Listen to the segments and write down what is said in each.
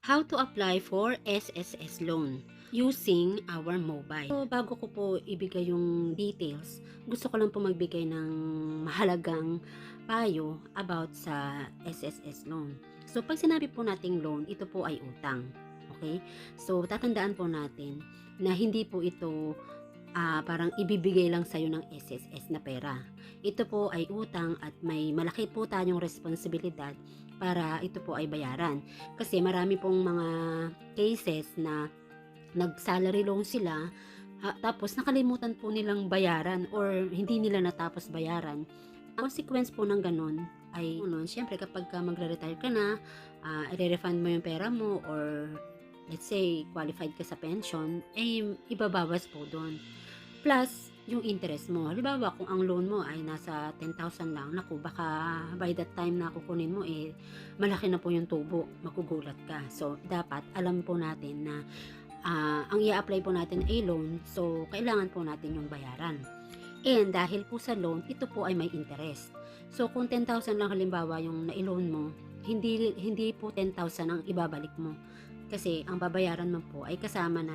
How to apply for SSS loan using our mobile. So, bago ko po ibigay yung details, gusto ko lang po magbigay ng mahalagang payo about sa SSS loan. So, pag sinabi po nating loan, ito po ay utang. Okay? So, tatandaan po natin na hindi po ito parang ibibigay lang sa'yo ng SSS na pera. Ito po ay utang at may malaki po tayong responsibilidad para ito po ay bayaran. Kasi marami pong mga cases na nag-salary loan sila, tapos nakalimutan po nilang bayaran or hindi nila natapos bayaran. Ang consequence po ng ganun ay, syempre kapag magre-retire ka na, i-refund mo yung pera mo or let's say qualified ka sa pension, ibabawas po doon. Plus, yung interest mo. Halimbawa, kung ang loan mo ay nasa 10,000 lang, naku, baka by that time na kukunin mo, malaki na po yung tubo, magugulat ka. So, dapat alam po natin na ang i-apply po natin ay loan, so kailangan po natin yung bayaran. And dahil po sa loan, ito po ay may interest. So, kung 10,000 lang halimbawa yung na-loan mo, hindi po 10,000 ang ibabalik mo. Kasi ang babayaran mo po ay kasama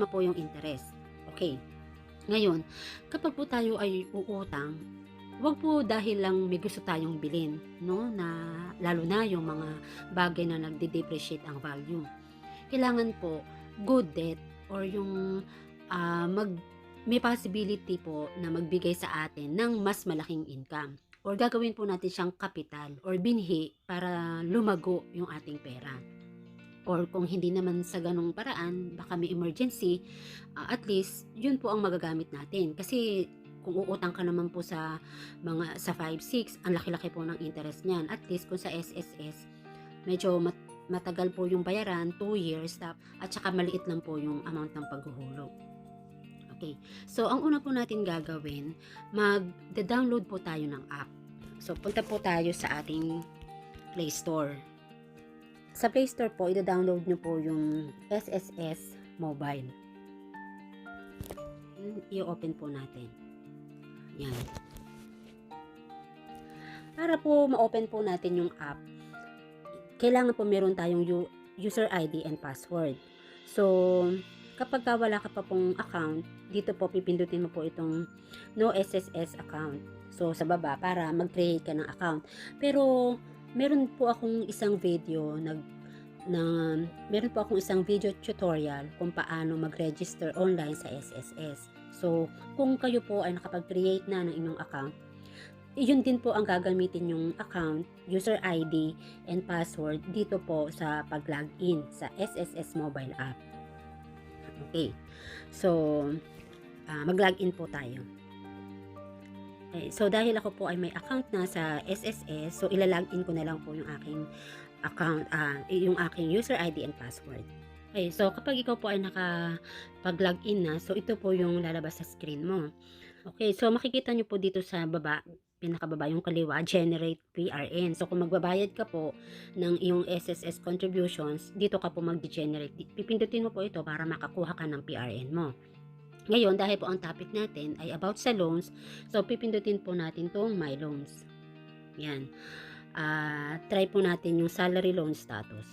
po yung interest. Okay. Ngayon, kapag po tayo ay uutang, wag po dahil lang may gusto tayong bilhin, no? Lalo na yung mga bagay na nagde-depreciate ang value. Kailangan po good debt or yung may possibility po na magbigay sa atin ng mas malaking income. Or gagawin po natin siyang kapital or binhi para lumago yung ating pera. Or kung hindi naman sa ganung paraan, baka may emergency, at least yun po ang magagamit natin. Kasi kung uutang ka naman po sa 5-6, ang laki-laki po ng interest niyan. At least kung sa SSS, medyo matagal po yung bayaran, 2 years, at saka maliit lang po yung amount ng paghuhulog. Okay. So, ang una po natin gagawin, mag-download po tayo ng app. So, punta po tayo sa ating Play Store. Sa Play Store po, i-download nyo po yung SSS Mobile. I-open po natin. Yan. Para po ma-open po natin yung app, kailangan po meron tayong user ID and password. So, kapag wala ka pa pong account, dito po pipindutin mo po itong no SSS account. So, sa baba, para mag-create ka ng account. Pero, meron po akong isang video tutorial kung paano mag-register online sa SSS. So, kung kayo po ay nakapag-create na ng inyong account, yun din po ang gagamitin yung account, user ID, and password dito po sa pag-login sa SSS mobile app. Okay. So, mag-login po tayo. So, dahil ako po ay may account na sa SSS, so ilalagin ko na lang po yung aking account, yung aking user ID and password. Okay, so kapag ikaw po ay nakapag-login na, so ito po yung lalabas sa screen mo. Okay, so makikita nyo po dito sa baba, pinakababa yung kaliwa, generate PRN. So kung magbabayad ka po ng iyong SSS contributions, dito ka po mag-generate. Pipindutin mo po ito para makakuha ka ng PRN mo. Ngayon, dahil po ang topic natin ay about sa loans, so pipindutin po natin tong My Loans. Yan. Try po natin yung salary loan status.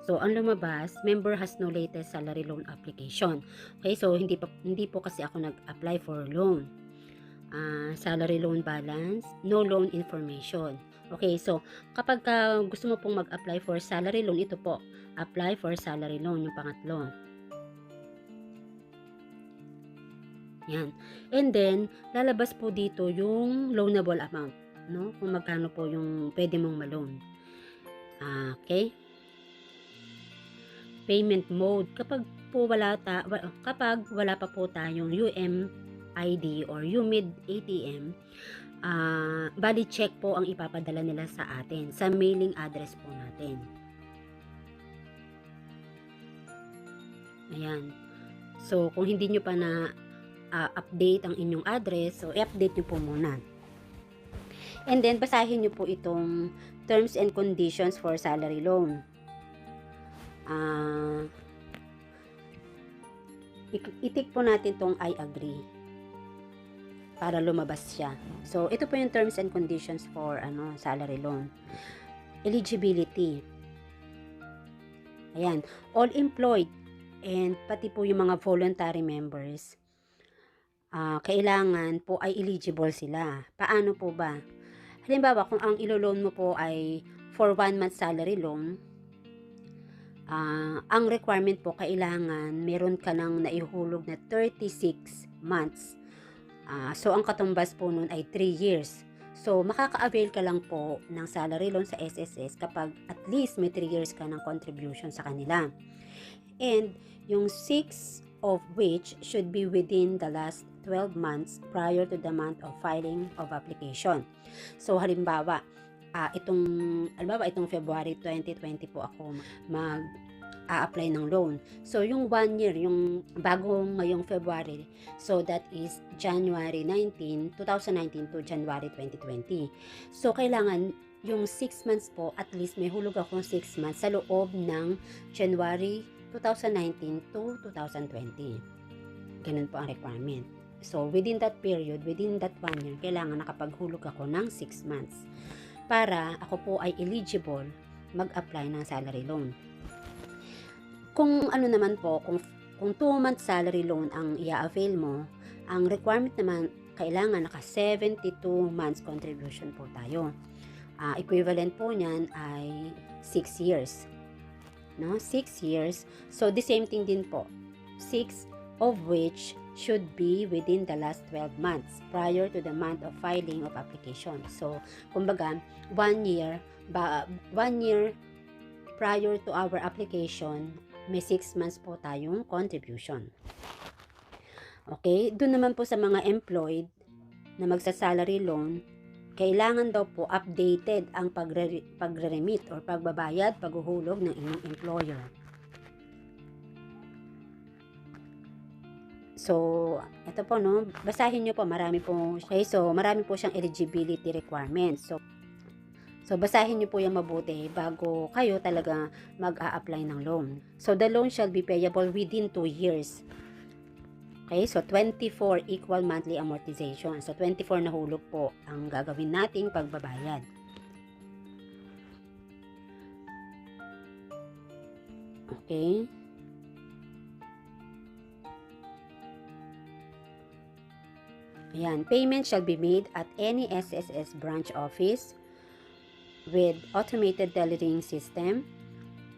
So, ang lumabas, member has no latest salary loan application. Okay, so hindi po kasi ako nag-apply for loan. Salary loan balance, no loan information. Okay, so kapag gusto mo pong mag-apply for salary loan, ito po, apply for salary loan, yung pangatlo. Yan. And then, lalabas po dito yung loanable amount, no? Kung magkano po yung pwede mong ma-loan. Okay? Payment mode. Kapag wala pa po tayong UMID or UMID ATM, body check po ang ipapadala nila sa atin sa mailing address po natin. Ayan. So, kung hindi nyo pa na update ang inyong address, so i-update nyo po muna. And then, basahin nyo po itong terms and conditions for salary loan. Itik po natin itong I agree para lumabas siya. So, ito po yung terms and conditions for salary loan. Eligibility. Ayan, all employed and pati po yung mga voluntary members, kailangan po ay eligible sila. Paano po ba? Halimbawa, kung ang ilo-loan mo po ay for 1 month salary loan, ang requirement po kailangan meron ka nang naihulog na 36 months. So, ang katumbas po nun ay 3 years. So, makaka-avail ka lang po ng salary loan sa SSS kapag at least may 3 years ka ng contribution sa kanila. And yung 6 of which should be within the last 12 months prior to the month of filing of application. So, halimbawa, itong February 2020 po ako mag-a-apply ng loan. So, yung 1 year, yung bago ngayong February, so that is January 2019 to January 2020. So, kailangan yung 6 months po, at least may hulog akong 6 months sa loob ng January 2019 to 2020. Ganun po ang requirement. So, within that period, within that 1 year, kailangan nakapaghulog ako ng 6 months para ako po ay eligible mag-apply ng salary loan. Kung ano naman po, kung 2 months salary loan ang i-avail mo, ang requirement naman, kailangan naka 72 months contribution po tayo. Equivalent po niyan ay 6 years. No? 6 years. So, the same thing din po. 6 of which should be within the last 12 months prior to the month of filing of application. So, kumbaga, 1 year prior to our application, may 6 months po tayong contribution. Okay? Doon naman po sa mga employed na magsa-salary loan, kailangan daw po updated ang pagre-remit or pagbabayad, paghuhulog ng inyong employer. So, ito po, no, basahin nyo po, marami po siyang eligibility requirements. So, basahin nyo po yung mabuti bago kayo talaga mag-a-apply ng loan. So, the loan shall be payable within 2 years. Okay, so 24 equal monthly amortization. So, 24 na hulog po ang gagawin nating pagbabayad. Okay. Ayan, payment shall be made at any SSS branch office with automated tellering system,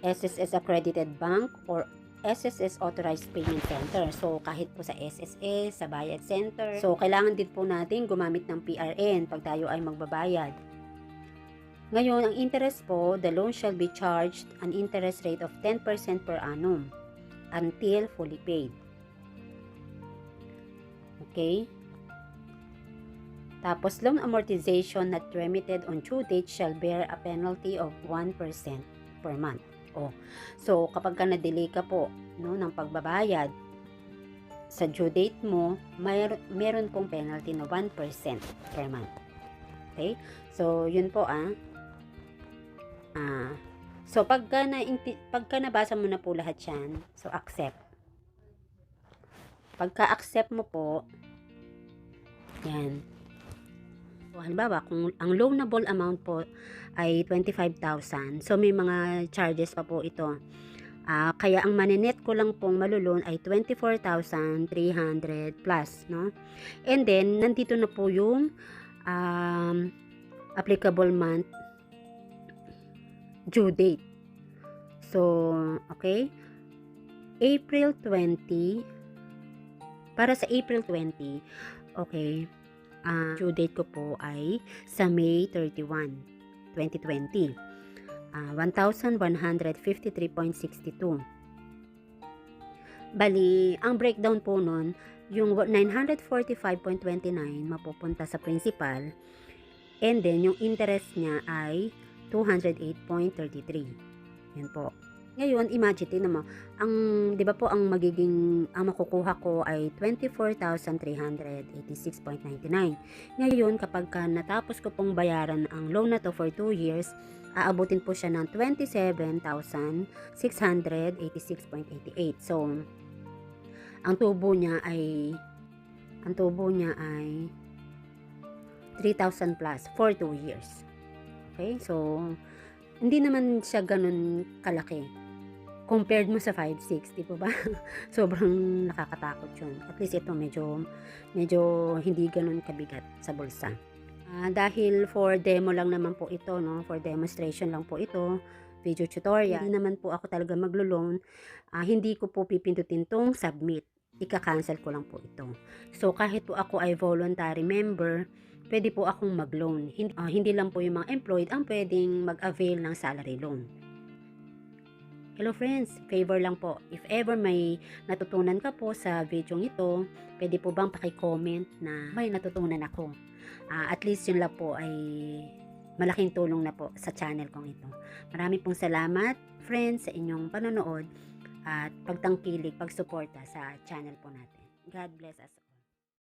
SSS accredited bank, or SSS authorized payment center. So, kahit po sa SSS, sa bayad center. So, kailangan din po natin gumamit ng PRN pag tayo ay magbabayad. Ngayon, ang interest po, the loan shall be charged an interest rate of 10% per annum until fully paid. Okay? Tapos, loan amortization not remitted on due date shall bear a penalty of 1% per month. So, kapag ka na-delay ka po, no, ng pagbabayad sa due date mo, meron pong penalty na 1% per month. Okay? So, yun po So, pagka nabasa mo na po lahat yan, so accept. Pagka-accept mo po, yan. So, halimbawa, kung ang loanable amount po ay 25,000, so may mga charges pa po ito. Kaya ang maninet ko lang pong malulon ay 24,300 plus, no? And then, nandito na po yung applicable month due date. So, okay? April 20, para sa April 20, okay, due date ko po ay sa May 31, 2020. 1,153.62. Bali, ang breakdown po nun, yung 945.29 mapupunta sa principal, and then yung interest niya ay 208.33. Yan po. Ngayon, imagine naman, di ba po ang makukuha ko ay 24,386.99. Ngayon, kapag natapos ko pong bayaran ang loan na to for 2 years, aabutin po siya ng 27,686.88. So, ang tubo niya ay 3,000 plus for 2 years. Okay? So, hindi naman siya ganun kalaki. compared mo sa 560 po ba? Sobrang nakakatakot yun. At least ito medyo hindi ganun kabigat sa bulsa. Dahil for demo lang naman po ito, no? For demonstration lang po ito, video tutorial. Hindi naman po ako talaga maglo-loan. Hindi ko po pipindutin tong submit. Ika-cancel ko lang po ito. So kahit po ako ay voluntary member, pwede po akong mag-loan. Hindi lang po yung mga employed ang pwedeng mag-avail ng salary loan. Hello friends, favor lang po. If ever may natutunan ka po sa video ito, pwede po bang paki-comment na may natutunan ako. At least yun lang po ay malaking tulong na po sa channel kong ito. Marami pong salamat friends sa inyong panonood at pagtangkilik, pagsuporta sa channel po natin. God bless us.